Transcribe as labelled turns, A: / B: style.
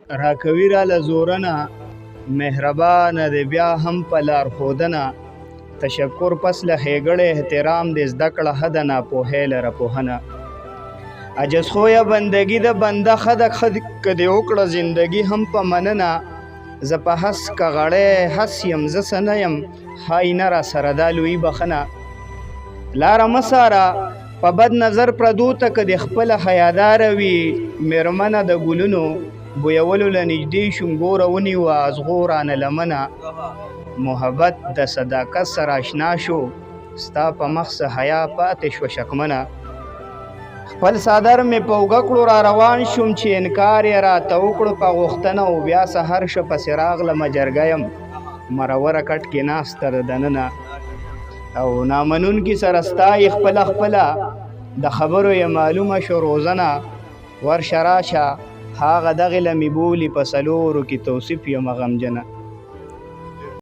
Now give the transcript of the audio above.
A: راکوي راله زورنه مهربانه دی بیا هم په لارښودنه تشکر پس له ښېګړې احترام د زده کړه ښه ده ناپوهۍ لره پوهنه عجز خویه بندګي د بنده ښه ده که دې وکړه زندګي هم په مننه زه په هس که غړی هس یم زه څه نه یم ښایي نه راسره دا لویي بښنه لاره مه څاره په بد نظر پردو ته که دې خپله حیاداره وي مېرمنه د ګلونو بویولو له نږدې شوم ګوره ونیوه ازغو رانه لمنه محبت د صداقت سره اشنا شو ستا په مخ څه حیا پاتې شوه شکمنه خپل څادر مې په اوږه کړو را روان شوم چې انکار یې راته وکړو په غوښتنه او بیا سهر شه پسې راغلمه جرګه یم مروره کټ کې ناسته د دننه او نامنونکي سره ستایي خپله د خبرو یې معلومه شو روزنه ورشه راشه هغه دغې له مې بولي په څلورو کې توصیف یم غمجنه